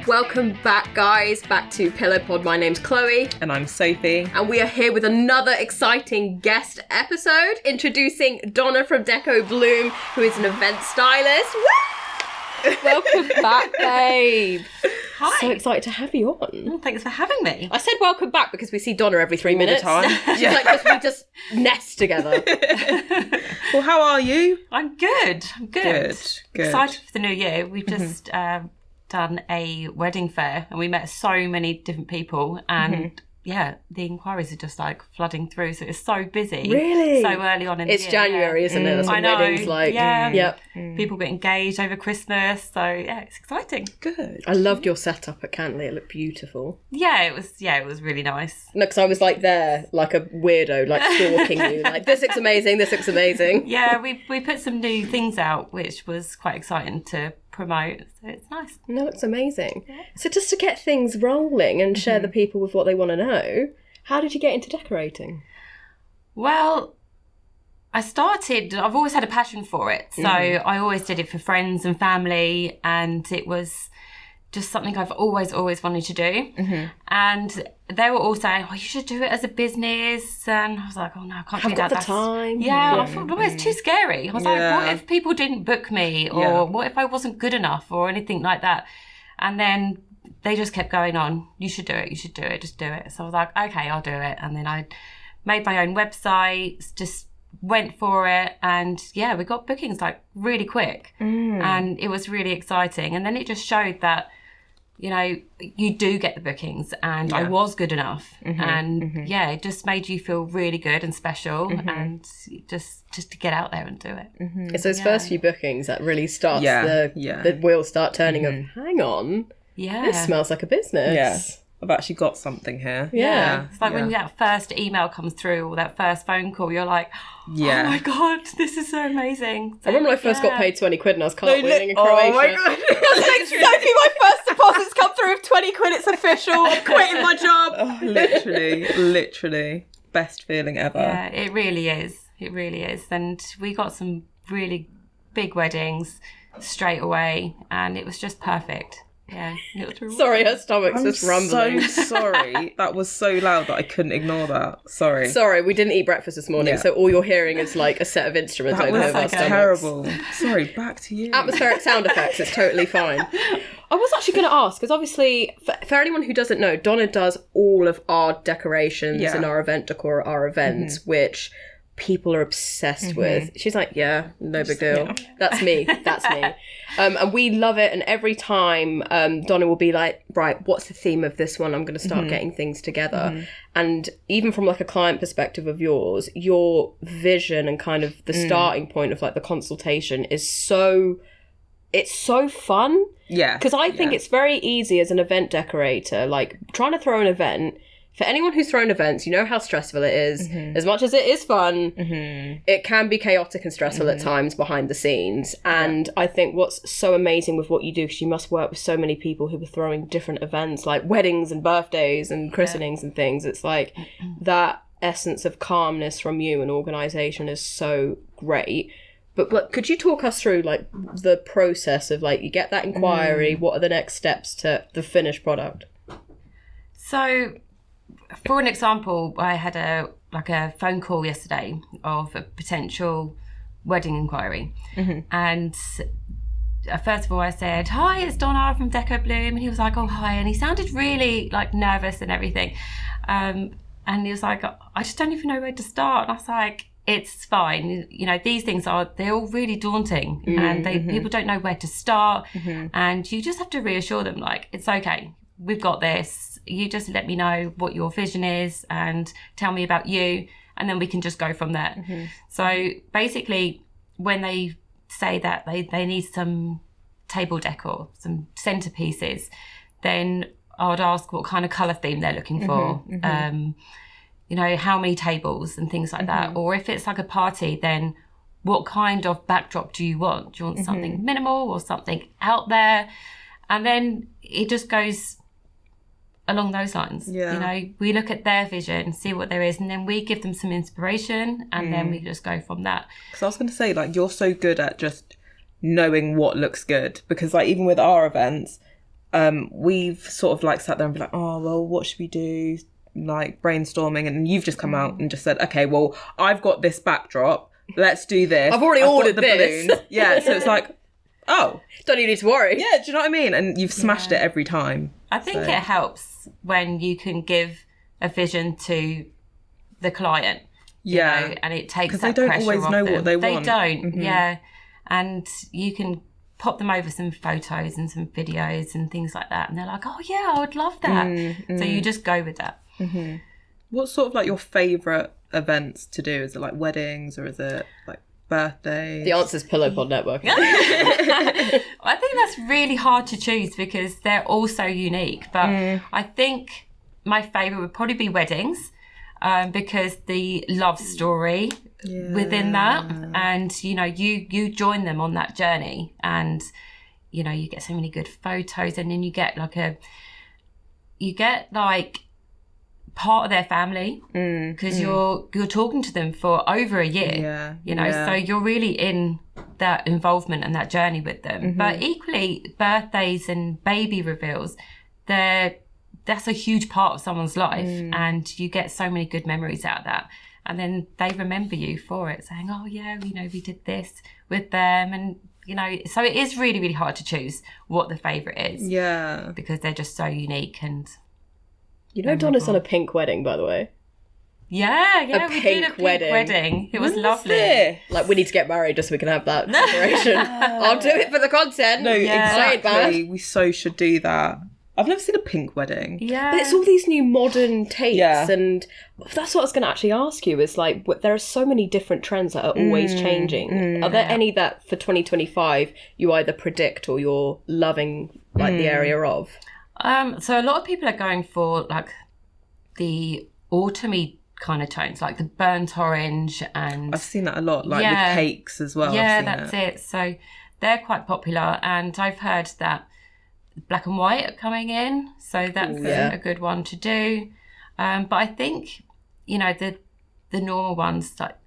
Welcome back, guys, back to Pillow Pod. My name's Chloe. And I'm Sophie. And we are here with another exciting guest episode, introducing Donna from Decobloom, who is an event stylist. Woo! Welcome back, babe. Hi. So excited to have you on. Well, thanks for having me. I said welcome back because we see Donna every 3 minutes. All the time. She's like, we just nest together. Well, how are you? I'm good. Good. Excited for the new year. We've just done a wedding fair and we met so many different people and yeah, the inquiries are just like flooding through, so it's so busy. Really? So early on in the year. It's January, isn't it? That's what I know. weddings like. Yeah. Yep. People get engaged over Christmas, so yeah, it's exciting. Good. I loved your setup at Cantley. It looked beautiful. Yeah, it was really nice. No, because I was like there, like a weirdo, like stalking you. Like, this looks amazing, this looks amazing. Yeah, we put some new things out, which was quite exciting to promote, so it's nice. No, it's amazing. Yeah. So just to get things rolling and share the people with what they want to know, how did you get into decorating? Well, I've always had a passion for it. So I always did it for friends and family, and it was just something I've always wanted to do. And they were all saying, oh, you should do it as a business. And I was like, oh no, I can't do that. I've got the time. Yeah, I thought, it's too scary. I was like, what if people didn't book me? Or what if I wasn't good enough or anything like that? And then they just kept going on, you should do it, just do it. So I was like, okay, I'll do it. And then I made my own website, just went for it. And yeah, we got bookings like really quick. And it was really exciting. And then it just showed that, you know, you do get the bookings and I was good enough. And yeah, it just made you feel really good and special and just to get out there and do it. It's those first few bookings that really starts the wheels start turning of, hang on, this smells like a business. Yeah. I've actually got something here. Yeah. It's like when that first email comes through or that first phone call, you're like, oh my God, this is so amazing. So, I remember when I first got paid 20 quid and I was cartwheeling in Croatia. Oh my God. I was like, Sophie, my first deposit's come through with 20 quid, it's official, I'm quitting my job. Oh, literally. Best feeling ever. Yeah, it really is. And we got some really big weddings straight away and it was just perfect. Yeah, sorry, her stomach's just rumbling. So sorry. That was so loud that I couldn't ignore that. Sorry, we didn't eat breakfast this morning, so all you're hearing is like a set of instruments over our stomachs. Terrible. Sorry, back to you. Atmospheric sound effects, it's totally fine. I was actually going to ask, because obviously, for anyone who doesn't know, Donna does all of our decorations and our event decor at our events, which people are obsessed with. She's like, yeah, no big deal. Yeah. That's me. And we love it. And every time Donna will be like, right, what's the theme of this one? I'm going to start getting things together. And even from like a client perspective of yours, your vision and kind of the starting point of like the consultation is it's so fun. Yeah. Because I think it's very easy as an event decorator, like trying to throw an event. For anyone who's thrown events, you know how stressful it is. As much as it is fun, it can be chaotic and stressful at times behind the scenes. And I think what's so amazing with what you do, because you must work with so many people who are throwing different events, like weddings and birthdays and christenings and things. It's like that essence of calmness from you and organisation is so great. But could you talk us through like the process of like, you get that inquiry, what are the next steps to the finished product? So, for an example, I had a phone call yesterday of a potential wedding inquiry. And first of all, I said, hi, it's Donna from Decobloom. And he was like, oh, hi. And he sounded really like nervous and everything. And he was like, I just don't even know where to start. And I was like, it's fine. You know, these things they're all really daunting and people don't know where to start. And you just have to reassure them, like, it's okay. We've got this. You just let me know what your vision is and tell me about you, and then we can just go from there. So basically, when they say that they need some table decor, some centerpieces, then I would ask what kind of colour theme they're looking for. You know, how many tables and things like that. Or if it's like a party, then what kind of backdrop do you want? Do you want something minimal or something out there? And then it just goes along those lines. You know, we look at their vision, see what there is, and then we give them some inspiration, and then we just go from that. Because I was going to say, like, you're so good at just knowing what looks good, because like even with our events, we've sort of like sat there and be like, oh, well, what should we do? Like brainstorming, and you've just come out and just said, okay, well, I've got this backdrop. Let's do this. I've already ordered this. Balloons. Yeah, so it's like, oh. Don't you need to worry. Yeah, do you know what I mean? And you've smashed it every time. I think it helps when you can give a vision to the client. You know, and it takes that pressure off them. Because they don't always know what they want. They don't, yeah. And you can pop them over some photos and some videos and things like that. And they're like, oh, yeah, I would love that. So you just go with that. What's sort of like your favourite events to do? Is it like weddings or is it like birthdays? The answer's Pillow Pod Networking. I think that's really hard to choose because they're all so unique. But I think my favourite would probably be weddings. Because the love story within that, and you know, you join them on that journey, and you know, you get so many good photos, and then you get like part of their family because you're talking to them for over a year, you know, so you're really in that involvement and that journey with them. But equally, birthdays and baby reveals, that's a huge part of someone's life, and you get so many good memories out of that. And then they remember you for it, saying, oh, yeah, you know, we did this with them. And, you know, so it is really, really hard to choose what the favourite is. Yeah. Because they're just so unique. And you know, Donna's on a pink wedding, by the way. Yeah, we did a pink wedding. It was lovely. Like, we need to get married just so we can have that celebration. I'll do it for the content. No, exactly. We so should do that. I've never seen a pink wedding. Yeah. But it's all these new modern takes, and that's what I was going to actually ask you, is like, there are so many different trends that are always changing. Are there any that for 2025 you either predict or you're loving, like, the area of? So a lot of people are going for, like, the autumny kind of tones, like the burnt orange, and I've seen that a lot, like with cakes as well. Yeah, that's it. So they're quite popular, and I've heard that black and white are coming in, so that's a good one to do. But I think, you know, the normal ones, like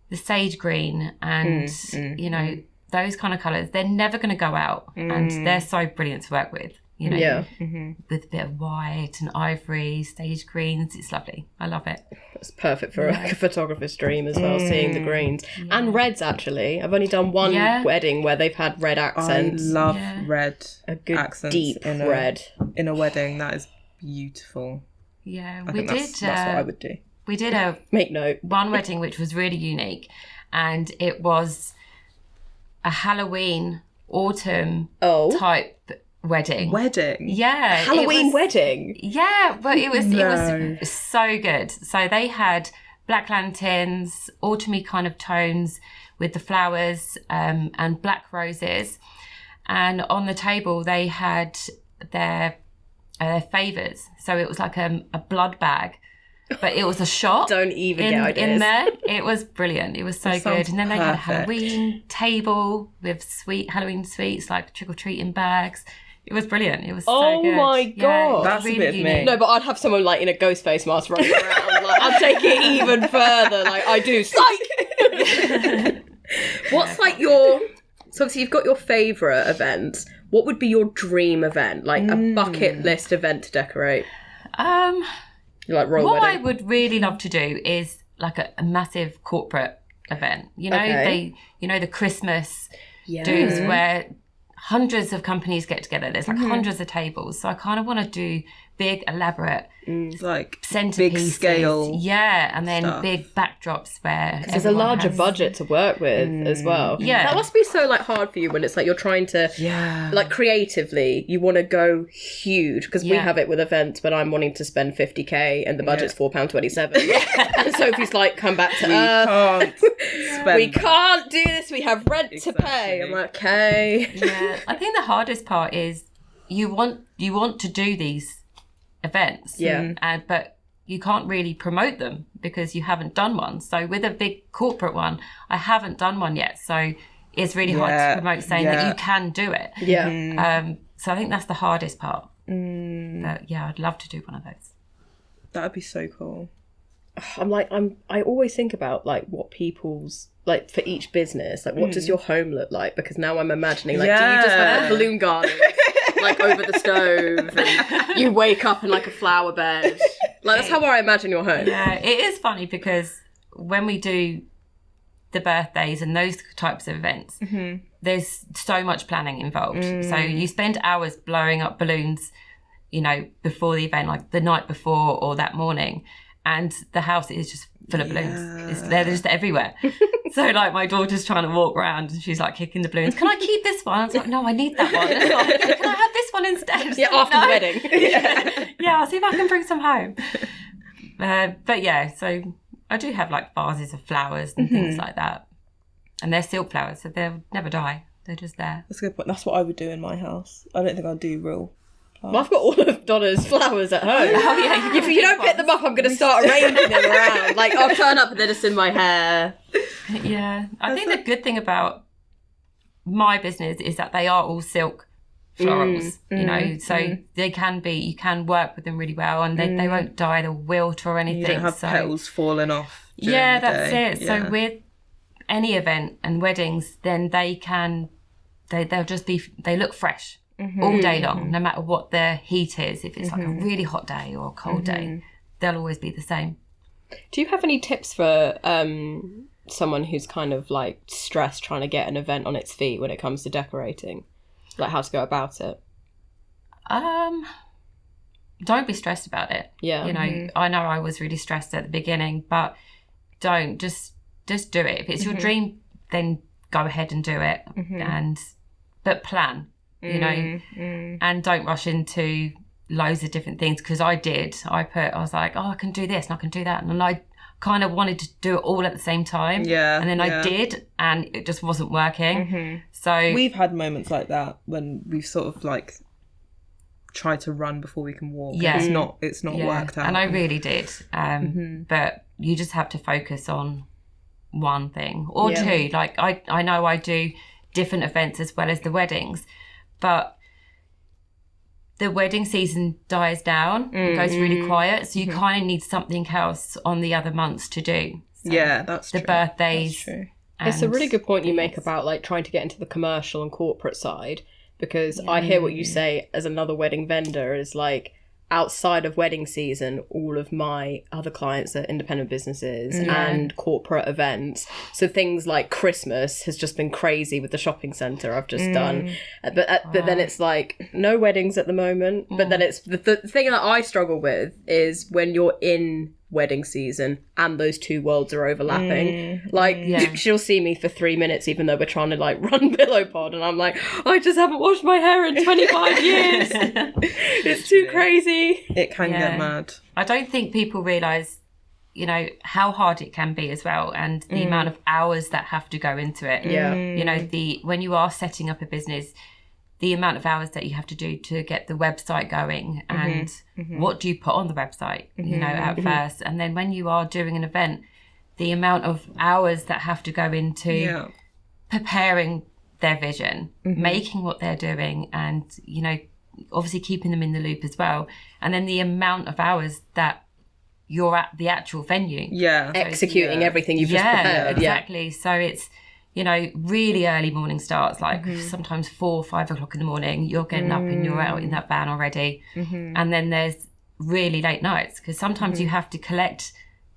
the sage green and you know, those kind of colours, they're never going to go out, and they're so brilliant to work with. You know, with a bit of white and ivory, sage greens. It's lovely. I love it. It's perfect for a photographer's dream as well, seeing the greens. And reds, actually. I've only done one wedding where they've had red accents. I love red a good accents deep red. In a wedding, that is beautiful. Yeah, that's what I would do. We did make note. One wedding which was really unique, and it was a Halloween autumn type wedding. Yeah. Halloween wedding? Yeah, but it was so good. So they had black lanterns, autumny kind of tones with the flowers, and black roses. And on the table they had their favours. So it was like a blood bag, but it was a shot. Don't even get ideas. In there. It was brilliant. It was so good. And then they had a Halloween table with Halloween sweets, like trick-or-treating bags. It was brilliant. It was so good. Oh my God. That's really a bit of me. No, but I'd have someone like in a ghost face mask running around. Like, I'd take it even further. Like, I do. Psych! What's like your... So obviously you've got your favourite events. What would be your dream event? Like a bucket list event to decorate? Like royal wedding? What I would really love to do is like a massive corporate event. You know, the Christmas do's where hundreds of companies get together. There's like hundreds of tables. So I kind of want to do big, elaborate, like centerpieces. Big scale. Yeah, and then stuff. Big backdrops where there's a larger budget to work with as well. Yeah. That must be so like hard for you when it's like you're trying to, like creatively, you want to go huge. Because we have it with events when I'm wanting to spend 50k and the budget's £4.27. And Sophie's like, come back to earth. We can't do this. We have rent to pay. I'm like, okay. Yeah, I think the hardest part is you want to do these events, but you can't really promote them because you haven't done one. So with a big corporate one, I haven't done one yet, so it's really hard to promote saying that you can do it. So I think that's the hardest part. But yeah, I'd love to do one of those. That would be so cool. I always think about like what people's, like for each business, like what does your home look like? Because now I'm imagining like, do you just have a balloon garden like over the stove, and you wake up in like a flower bed. Like that's how I imagine your home. Yeah, it is funny because when we do the birthdays and those types of events, there's so much planning involved. So you spend hours blowing up balloons, you know, before the event, like the night before or that morning, and the house is just full of balloons. They're just everywhere. So like my daughter's trying to walk around and she's like kicking the balloons. Can I keep this one? I was like, no, I need that one. Like, can I have this one instead? Yeah, like, after the wedding. Yeah, I'll see if I can bring some home. But yeah, so I do have like vases of flowers and things like that. And they're silk flowers, so they'll never die. They're just there. That's a good point. That's what I would do in my house. I don't think I'd do real. Well, I've got all of Donna's flowers at home. Oh yeah, If you don't pick them up, I'm going to start arranging them around. Like, I'll turn up and they're just in my hair. Yeah. I think the good thing about my business is that they are all silk florals, you know, so they can be, you can work with them really well and they won't die, they'll wilt or anything. You don't have petals falling off. Yeah, the that's day. it. So with any event and weddings, then they'll just be, they look fresh. All day long, no matter what the heat is. If it's like a really hot day or a cold day, they'll always be the same. Do you have any tips for someone who's kind of like stressed trying to get an event on its feet when it comes to decorating? Like how to go about it? Don't be stressed about it. Yeah. You know, I know I was really stressed at the beginning, but don't. Just do it. If it's your dream, then go ahead and do it. But plan. You know, and don't rush into loads of different things because I was like, oh, I can do this and I can do that, and I kind of wanted to do it all at the same time, and then I did and it just wasn't working. So we've had moments like that when we've sort of like tried to run before we can walk. It's not worked out, and I really did, but you just have to focus on one thing or two. Like I know I do different events as well as the weddings, but the wedding season dies down, it goes really quiet, so you kind of need something else on the other months to do. So that's the true. birthdays. That's true. It's a really good point you make about like trying to get into the commercial and corporate side, because I hear what you say as another wedding vendor is like, outside of wedding season, all of my other clients are independent businesses and corporate events. So things like Christmas has just been crazy with the shopping centre I've just done. But then it's like, no weddings at the moment. But then it's the thing that I struggle with is when you're in wedding season and those two worlds are overlapping. She'll see me for 3 minutes even though we're trying to like run pillow pod, and I'm like, I just haven't washed my hair in 25 years. It's too crazy. It can get mad. I don't think people realise, you know, how hard it can be as well, and the amount of hours that have to go into it. You know, when you are setting up a business, the amount of hours that you have to do to get the website going, and what do you put on the website, you know, at first. And then when you are doing an event, the amount of hours that have to go into preparing their vision, making what they're doing, and, you know, obviously keeping them in the loop as well. And then the amount of hours that you're at the actual venue. Executing everything you've just prepared. Exactly. So it's, you know, really early morning starts, like sometimes 4 or 5 o'clock in the morning, you're getting up and you're out in that van already. And then there's really late nights, because sometimes you have to collect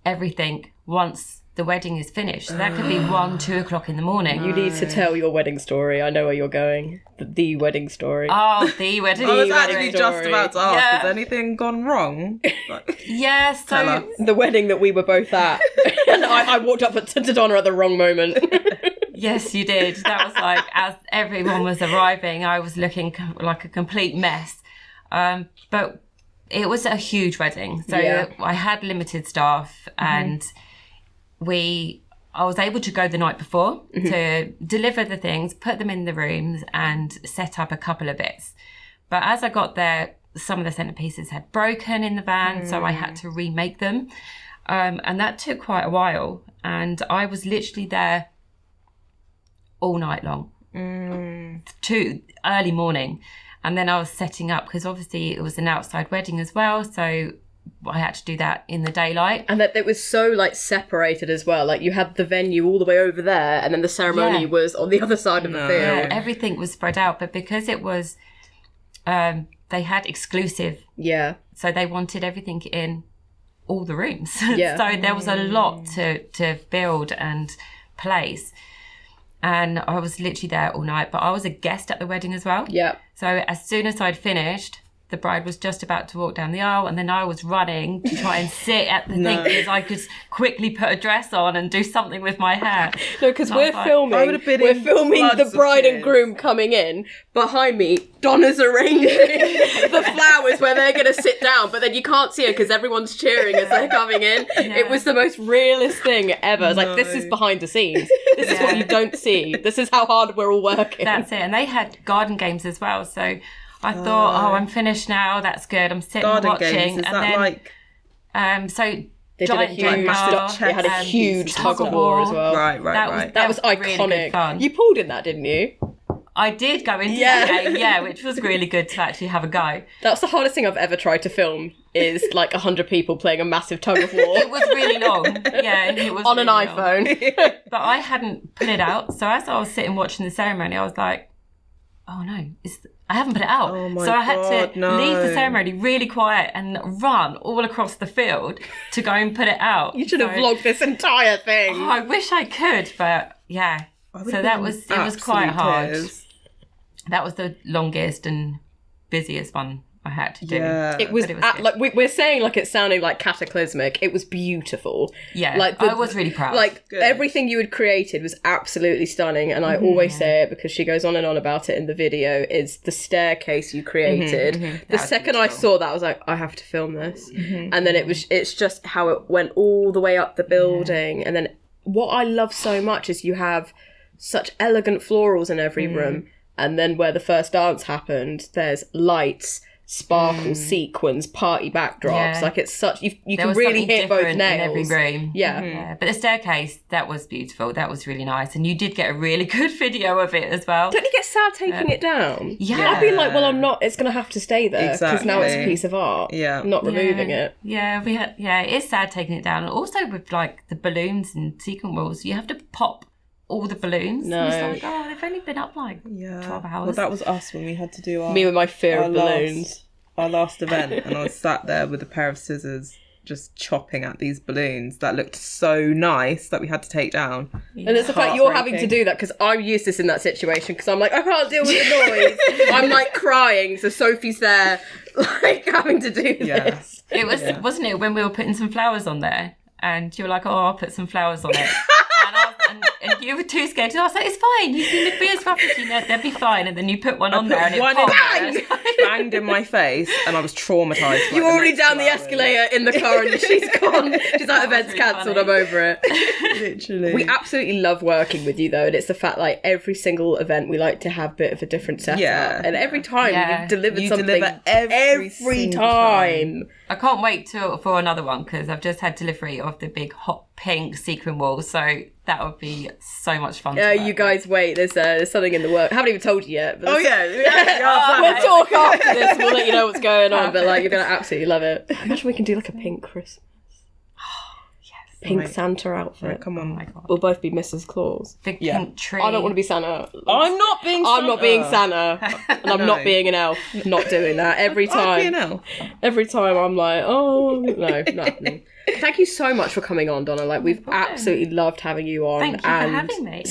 everything once the wedding is finished. So that could be 1, 2 o'clock in the morning. You need to tell your wedding story. I know where you're going. The wedding story. Oh, the wedding I was story. actually just about to ask, has anything gone wrong? Yeah, so the wedding that we were both at. And I walked up to Donna at the wrong moment. Yes, you did. That was like, as everyone was arriving, I was looking like a complete mess. But it was a huge wedding. So I had limited staff, and I was able to go the night before to deliver the things, put them in the rooms and set up a couple of bits. But as I got there, some of the centerpieces had broken in the van, so I had to remake them. And that took quite a while. And I was literally there all night long to early morning. And then I was setting up, because obviously it was an outside wedding as well. So I had to do that in the daylight. And that it was so like separated as well. Like you had the venue all the way over there, and then the ceremony was on the other side of the field. Yeah, everything was spread out. But because it was they had exclusive. Yeah. So they wanted everything in all the rooms. Yeah. So there was a lot to build and place. And I was literally there all night, but I was a guest at the wedding as well. Yeah. So as soon as I'd finished, the bride was just about to walk down the aisle, and then I was running to try and sit at the thing because I could quickly put a dress on and do something with my hair. No, because we're I filming would have been the floods of bride and tears. groom coming in. Behind me, Donna's arranging the flowers where they're going to sit down, but then you can't see her because everyone's cheering as they're coming in. Yeah. It was the most realist thing ever. It's like, this is behind the scenes. This is what you don't see. This is how hard we're all working. That's it. And they had garden games as well. So I thought, I'm finished now. That's good. I'm sitting Garden watching. games, is and that then, like... so They did a giant huge, giant bar, they had a huge tug of war as well. Right. That was really good iconic. fun. You pulled in that, didn't you? I did go into that game, which was really good to actually have a go. That's the hardest thing I've ever tried to film is like 100 people playing a massive tug of war. It was really long. Yeah, it was on an really long. iPhone. But I hadn't put it out. So as I was sitting watching the ceremony, I was like, oh no, I haven't put it out. Oh my so I had God, to no. leave the ceremony really quiet and run all across the field to go and put it out. You should have vlogged this entire thing. Oh, I wish I could, but yeah. So it was quite hard. That was the longest and busiest one I had to do. Yeah. It was, But it was good. like we're saying like it sounded like cataclysmic. It was beautiful. Yeah, like I was really proud. Like Good. everything you had created was absolutely stunning, and I always say it because she goes on and on about it in the video. Is the staircase you created? The second I saw that, I was like, I have to film this, and then it's just how it went all the way up the building, and then what I love so much is you have such elegant florals in every room, and then where the first dance happened, there's lights. Sparkle, sequins, party backdrops. Yeah. Like it's such you There can was really something hit both different nails. in every room. Yeah. Yeah. But the staircase, that was beautiful. That was really nice. And you did get a really good video of it as well. Don't you get sad taking it down? Yeah. I'd be like, well, I'm not. It's going to have to stay there because now it's a Exactly. piece of art. Yeah. I'm not removing it. Yeah, it is sad taking it down. And also with like the balloons and sequin walls, you have to pop all the balloons. No. And it's like, oh, they've only been up like 12 hours. Well, that was us when we had to do our... Me with my fear our of balloons. Our last event, and I was sat there with a pair of scissors just chopping at these balloons that looked so nice that we had to take down. And it's the fact you're having to do that because I'm useless in that situation because I'm like, I can't deal with the noise. I'm like crying, so Sophie's there, like having to do this. It was, wasn't it, when we were putting some flowers on there? And you were like, oh, I'll put some flowers on it. and you were too scared. And I was like, it's fine. You can be as rough as you know. They'll be fine. And then you put one on there and it one popped. banged in my face, and I was traumatised. You were already down the escalator in the car and she's gone. She's like, event's really cancelled, funny. I'm over it. Literally. We absolutely love working with you though, and it's the fact like every single event we like to have a bit of a different setup. Yeah. And every time Yeah. you've delivered You something deliver every single time. I can't wait for another one because I've just had delivery of the big hot pink sequin wall. So that would be so much fun. Yeah, you guys wait. There's something in the work. I haven't even told you yet. But Oh yeah. we'll talk after this. We'll let you know what's going on. But like, you're gonna absolutely love it. Imagine we can do like a pink Christmas, pink Right. Santa outfit. Right, come on. Oh my God. We'll both be Mrs. Claus. Big Yeah. pink tree. I don't want to be Santa. I'm not being I'm not being Santa, and I'm No. not being an elf. Not doing that every I'd be an time. elf. Every time I'm like, oh no. Thank you so much for coming on, Donna. Like we've absolutely loved having you on. Thank you for having me.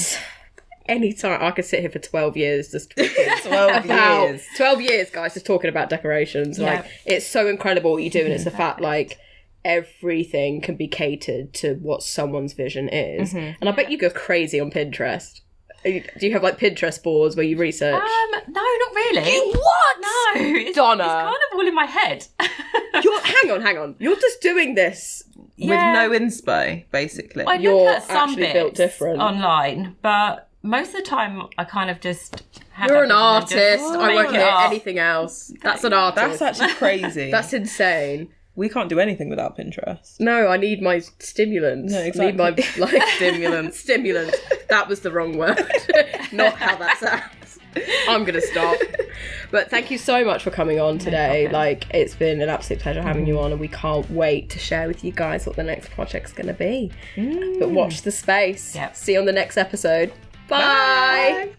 Anytime I could sit here for 12 years just talking 12 about years. 12 years, guys, just talking about decorations. Yeah. Like it's so incredible what you do, and it's the fact like everything can be catered to what someone's vision is. And I bet you go crazy on Pinterest. Do you have like Pinterest boards where you research? No, not really. What? No, it's Donna. It's kind of all in my head. Hang on. You're just doing this. With no inspo, basically. I You're look at some actually bits built different. online, but most of the time I kind of just have You're an that vision and artist. just I won't make it hear up. anything else. That's an artist. That's actually crazy. That's insane. We can't do anything without Pinterest. No, I need my stimulants. No, I need my like stimulant. That was the wrong word. Not how that sounds. I'm gonna stop. But thank you so much for coming on today. Like it's been an absolute pleasure having you on, and we can't wait to share with you guys what the next project's gonna be. But watch the space. Yep. See you on the next episode. Bye.